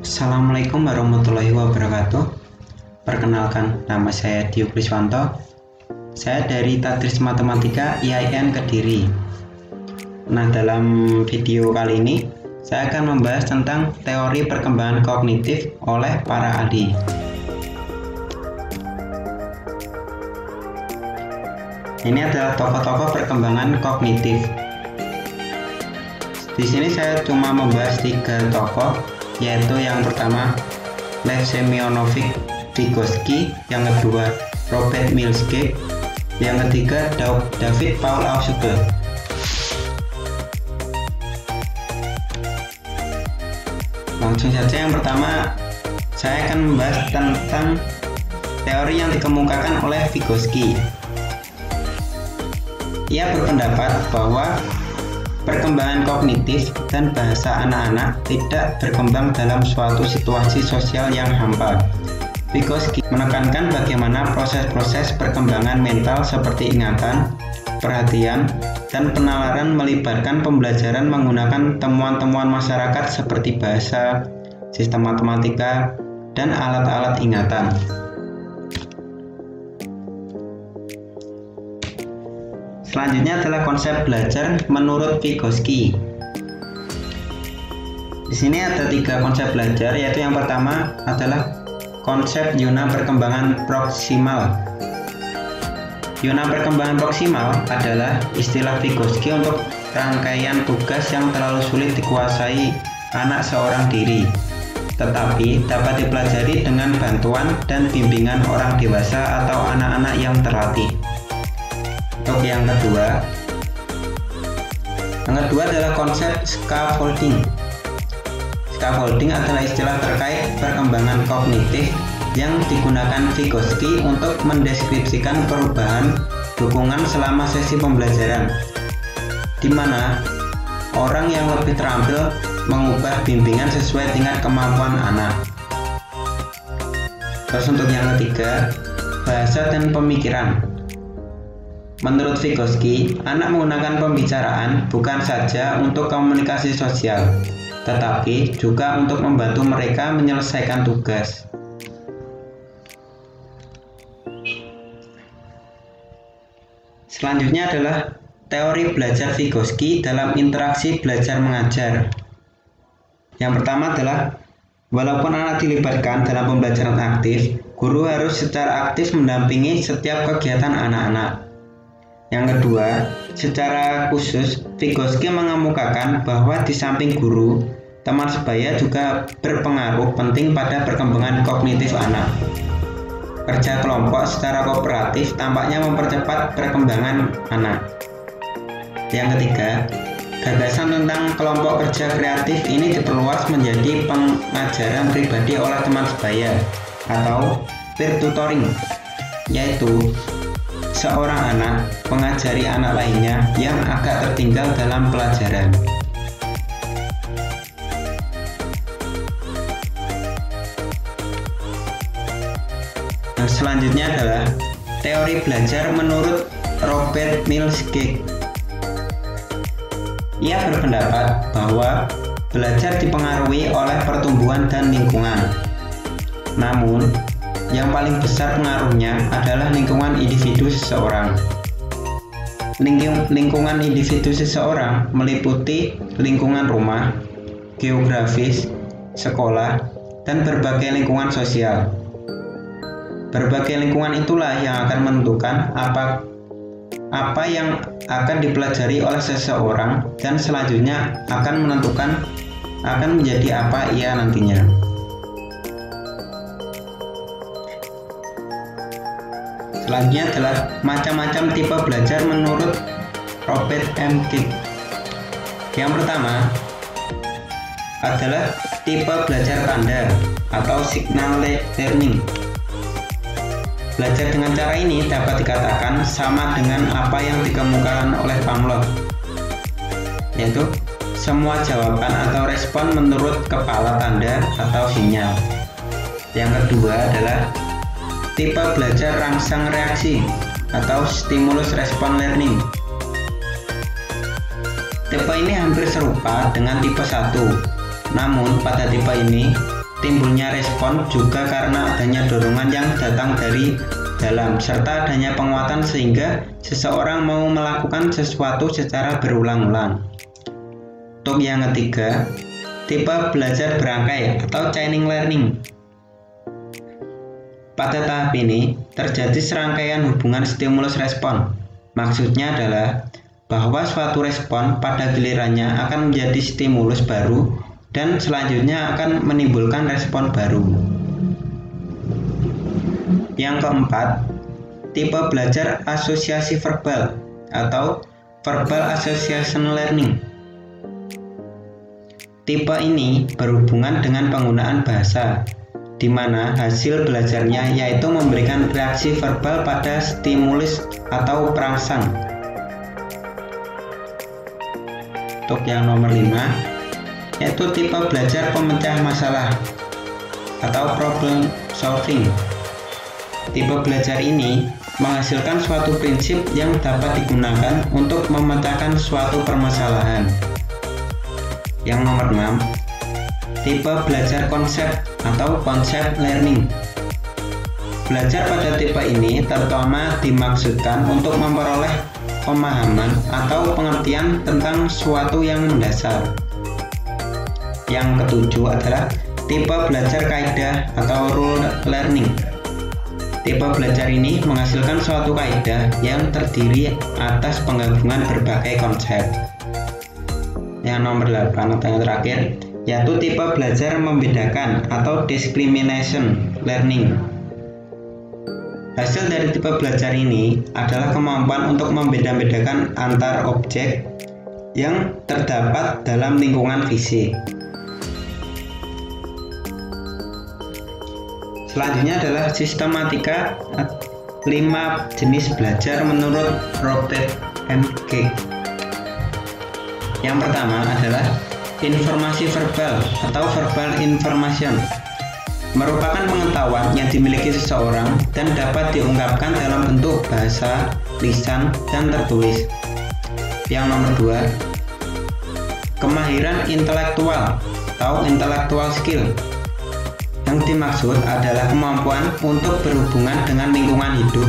Assalamualaikum warahmatullahi wabarakatuh. Perkenalkan, nama saya Dio Kriswanto. Saya dari Tadris Matematika IAIN Kediri. Nah, dalam video kali ini saya akan membahas tentang teori perkembangan kognitif oleh para ahli. Ini adalah tokoh-tokoh perkembangan kognitif. Di sini saya cuma membahas 3 tokoh, yaitu yang pertama Lev Semyonovich Vygotsky, yang kedua Robert Mills-Gage, yang ketiga David Paul Ausuge. Langsung saja, yang pertama saya akan membahas tentang teori yang dikemukakan oleh Vygotsky. Ia berpendapat bahwa perkembangan kognitif dan bahasa anak-anak tidak berkembang dalam suatu situasi sosial yang hampa. Vygotsky menekankan bagaimana proses-proses perkembangan mental seperti ingatan, perhatian, dan penalaran melibatkan pembelajaran menggunakan temuan-temuan masyarakat seperti bahasa, sistem matematika, dan alat-alat ingatan. Selanjutnya adalah konsep belajar menurut Vygotsky. Di sini ada 3 konsep belajar, yaitu yang pertama adalah konsep zona perkembangan proksimal. Zona perkembangan proksimal adalah istilah Vygotsky untuk rangkaian tugas yang terlalu sulit dikuasai anak seorang diri, tetapi dapat dipelajari dengan bantuan dan bimbingan orang dewasa atau anak-anak yang terlatih. Untuk yang kedua adalah konsep scaffolding. Scaffolding adalah istilah terkait perkembangan kognitif yang digunakan Vygotsky untuk mendeskripsikan perubahan dukungan selama sesi pembelajaran, di mana orang yang lebih terampil mengubah bimbingan sesuai tingkat kemampuan anak. Terus untuk yang ketiga, bahasa dan pemikiran. Menurut Vygotsky, anak menggunakan pembicaraan bukan saja untuk komunikasi sosial, tetapi juga untuk membantu mereka menyelesaikan tugas. Selanjutnya adalah teori belajar Vygotsky dalam interaksi belajar mengajar. Yang pertama adalah, walaupun anak dilibatkan dalam pembelajaran aktif, guru harus secara aktif mendampingi setiap kegiatan anak-anak. Yang kedua, secara khusus Vygotsky mengemukakan bahwa di samping guru, teman sebaya juga berpengaruh penting pada perkembangan kognitif anak. Kerja kelompok secara kooperatif tampaknya mempercepat perkembangan anak. Yang ketiga, gagasan tentang kelompok kerja kreatif ini diperluas menjadi pengajaran pribadi oleh teman sebaya atau peer tutoring, yaitu seorang anak mengajari anak lainnya yang agak tertinggal dalam pelajaran. Nah, selanjutnya adalah teori belajar menurut Robert Mills-Gage. Ia berpendapat bahwa belajar dipengaruhi oleh pertumbuhan dan lingkungan. Namun, yang paling besar pengaruhnya adalah lingkungan individu seseorang. Lingkungan individu seseorang meliputi lingkungan rumah, geografis, sekolah, dan berbagai lingkungan sosial. Berbagai lingkungan itulah yang akan menentukan apa yang akan dipelajari oleh seseorang dan selanjutnya akan menentukan akan menjadi apa ia nantinya. Selanjutnya adalah macam-macam tipe belajar menurut Robert M. Gage. Yang pertama adalah tipe belajar tanda atau signal learning. Belajar dengan cara ini dapat dikatakan sama dengan apa yang dikemukakan oleh Pavlov, yaitu semua jawaban atau respon menurut kepala tanda atau sinyal. Yang kedua adalah tipe belajar rangsang reaksi atau stimulus respon learning. Tipe ini hampir serupa dengan tipe 1, namun pada tipe ini timbulnya respon juga karena adanya dorongan yang datang dari dalam serta adanya penguatan sehingga seseorang mau melakukan sesuatu secara berulang-ulang. Untuk yang ketiga, tipe belajar berangkai atau chaining learning. Pada tahap ini, terjadi serangkaian hubungan stimulus-respon. Maksudnya adalah bahwa suatu respon pada gilirannya akan menjadi stimulus baru dan selanjutnya akan menimbulkan respon baru. Yang keempat, tipe belajar asosiasi verbal atau verbal association learning. Tipe ini berhubungan dengan penggunaan bahasa, di mana hasil belajarnya yaitu memberikan reaksi verbal pada stimulus atau perangsang. Untuk yang nomor 5, yaitu tipe belajar pemecah masalah atau problem solving. Tipe belajar ini menghasilkan suatu prinsip yang dapat digunakan untuk memecahkan suatu permasalahan. Yang nomor 6, tipe belajar konsep atau concept learning. Belajar pada tipe ini terutama dimaksudkan untuk memperoleh pemahaman atau pengertian tentang suatu yang mendasar. Yang ketujuh adalah tipe belajar kaidah atau rule learning. Tipe belajar ini menghasilkan suatu kaidah yang terdiri atas penggabungan berbagai konsep. Yang nomor 8 atau yang terakhir, yaitu tipe belajar membedakan atau discrimination learning. Hasil dari tipe belajar ini adalah kemampuan untuk membeda-bedakan antar objek yang terdapat dalam lingkungan fisik. Selanjutnya adalah sistematika 5 jenis belajar menurut Robert M. Keck. Yang pertama adalah informasi verbal atau verbal information, merupakan pengetahuan yang dimiliki seseorang dan dapat diungkapkan dalam bentuk bahasa, lisan, dan tertulis. Yang nomor 2, kemahiran intelektual atau intellectual skill. Yang dimaksud adalah kemampuan untuk berhubungan dengan lingkungan hidup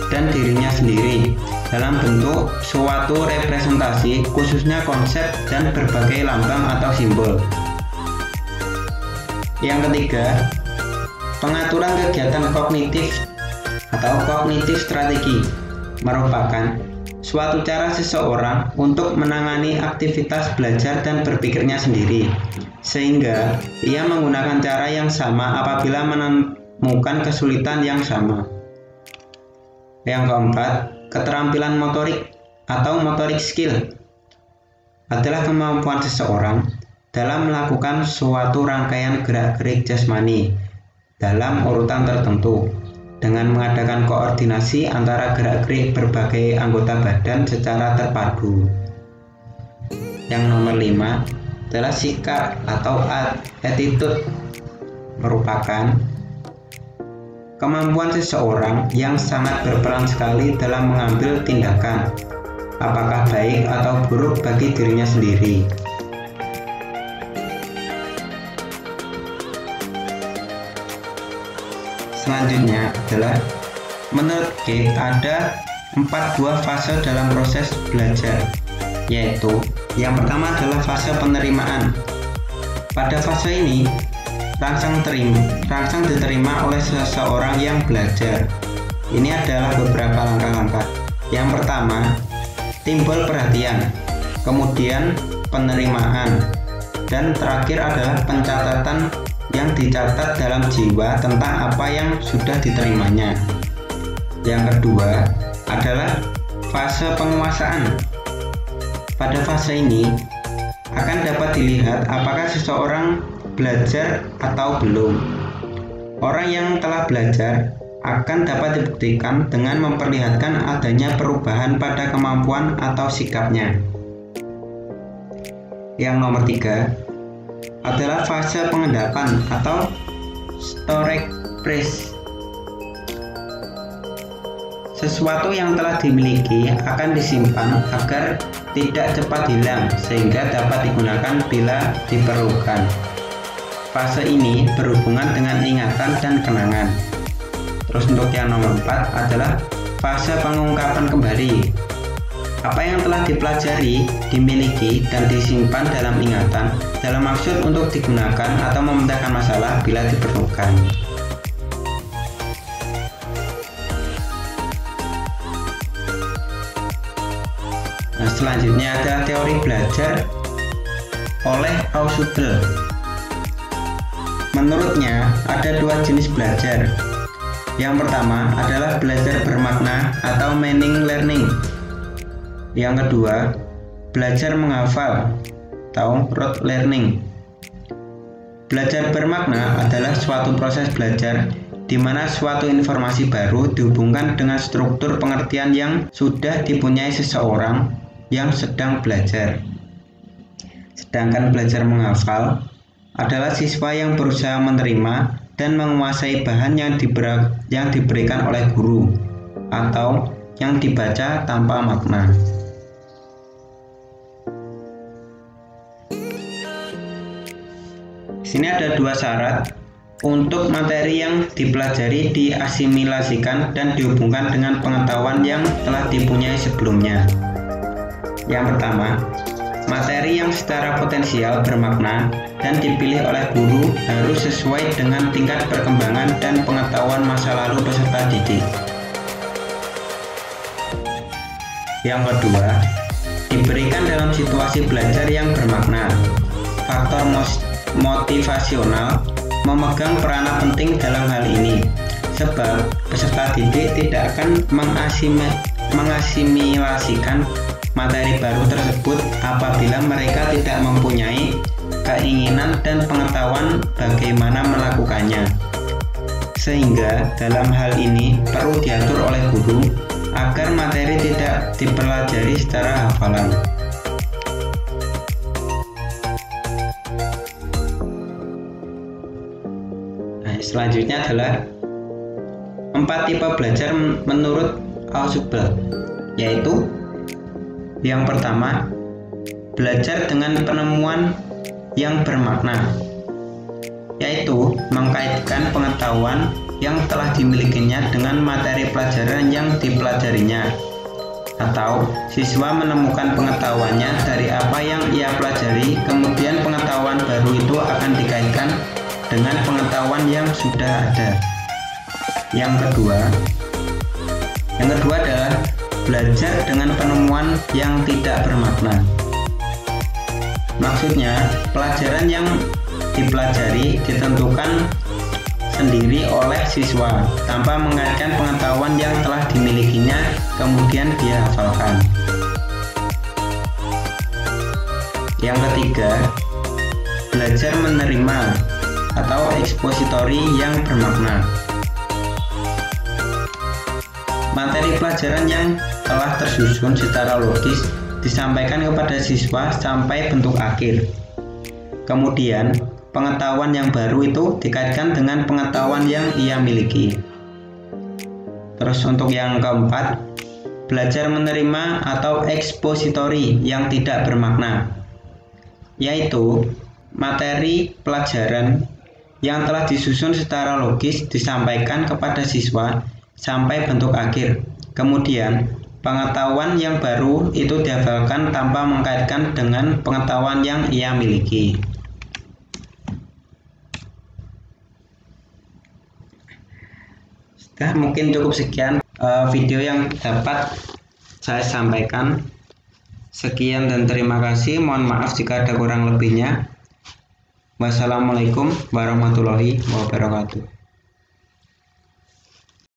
dan dirinya sendiri dalam bentuk suatu representasi, khususnya konsep dan berbagai lambang atau simbol. Yang ketiga, pengaturan kegiatan kognitif atau kognitif strategi, merupakan suatu cara seseorang untuk menangani aktivitas belajar dan berpikirnya sendiri, sehingga ia menggunakan cara yang sama apabila menemukan kesulitan yang sama. Yang keempat, keterampilan motorik atau motorik skill adalah kemampuan seseorang dalam melakukan suatu rangkaian gerak-gerik jasmani dalam urutan tertentu dengan mengadakan koordinasi antara gerak-gerik berbagai anggota badan secara terpadu. Yang nomor 5 adalah sikap atau attitude, merupakan kemampuan seseorang yang sangat berperan sekali dalam mengambil tindakan, apakah baik atau buruk bagi dirinya sendiri. Selanjutnya adalah menurut Keck ada 4 buah fase dalam proses belajar, yaitu yang pertama adalah fase penerimaan. Pada fase ini rangsang diterima oleh seseorang yang belajar. Ini adalah beberapa langkah-langkah. Yang pertama, timbul perhatian, kemudian penerimaan, dan terakhir adalah pencatatan yang dicatat dalam jiwa tentang apa yang sudah diterimanya. Yang kedua adalah fase penguasaan. Pada fase ini akan dapat dilihat apakah seseorang belajar atau belum. Orang yang telah belajar akan dapat dibuktikan dengan memperlihatkan adanya perubahan pada kemampuan atau sikapnya. Yang nomor 3 adalah fase pengendapan atau storage phase. Sesuatu yang telah dimiliki akan disimpan agar tidak cepat hilang sehingga dapat digunakan bila diperlukan. Fase ini berhubungan dengan ingatan dan kenangan. Terus untuk yang nomor 4 adalah fase pengungkapan kembali. Apa yang telah dipelajari, dimiliki, dan disimpan dalam ingatan dalam maksud untuk digunakan atau memecahkan masalah bila diperlukan. Nah, selanjutnya ada teori belajar oleh Ausubel. Menurutnya ada dua jenis belajar. Yang pertama adalah belajar bermakna atau meaning learning. Yang kedua, belajar menghafal atau rote learning. Belajar bermakna adalah suatu proses belajar di mana suatu informasi baru dihubungkan dengan struktur pengertian yang sudah dipunyai seseorang yang sedang belajar. Sedangkan belajar menghafal adalah siswa yang berusaha menerima dan menguasai bahan yang diberikan oleh guru atau yang dibaca tanpa makna. Di sini ada dua syarat untuk materi yang dipelajari diasimilasikan dan dihubungkan dengan pengetahuan yang telah dipunyai sebelumnya. Yang pertama, materi yang secara potensial bermakna dan dipilih oleh guru harus sesuai dengan tingkat perkembangan dan pengetahuan masa lalu peserta didik. Yang kedua, diberikan dalam situasi belajar yang bermakna. Faktor motivasional memegang peranan penting dalam hal ini, sebab peserta didik tidak akan mengasimilasikan materi baru tersebut apabila mereka tidak mempunyai keinginan dan pengetahuan bagaimana melakukannya. Sehingga dalam hal ini perlu diatur oleh guru agar materi tidak dipelajari secara hafalan. Selanjutnya adalah 4 tipe belajar menurut Ausubel, yaitu yang pertama, belajar dengan penemuan yang bermakna, yaitu mengkaitkan pengetahuan yang telah dimilikinya dengan materi pelajaran yang dipelajarinya, atau siswa menemukan pengetahuannya dari apa yang ia pelajari, kemudian pengetahuan baru itu akan dikaitkan dengan pengetahuan yang sudah ada. Yang kedua adalah belajar dengan penemuan yang tidak bermakna. Maksudnya, pelajaran yang dipelajari ditentukan sendiri oleh siswa tanpa mengaitkan pengetahuan yang telah dimilikinya kemudian dia hafalkan. Yang ketiga, belajar menerima atau ekspositori yang bermakna. Materi pelajaran yang telah tersusun secara logis disampaikan kepada siswa sampai bentuk akhir. Kemudian, pengetahuan yang baru itu dikaitkan dengan pengetahuan yang ia miliki. Terus untuk yang keempat, belajar menerima atau ekspositori yang tidak bermakna, yaitu materi pelajaran yang telah disusun secara logis disampaikan kepada siswa sampai bentuk akhir. Kemudian, pengetahuan yang baru itu dihafalkan tanpa mengkaitkan dengan pengetahuan yang ia miliki. Sudah, mungkin cukup sekian video yang dapat saya sampaikan. Sekian dan terima kasih. Mohon maaf jika ada kurang lebihnya. Wassalamualaikum warahmatullahi wabarakatuh.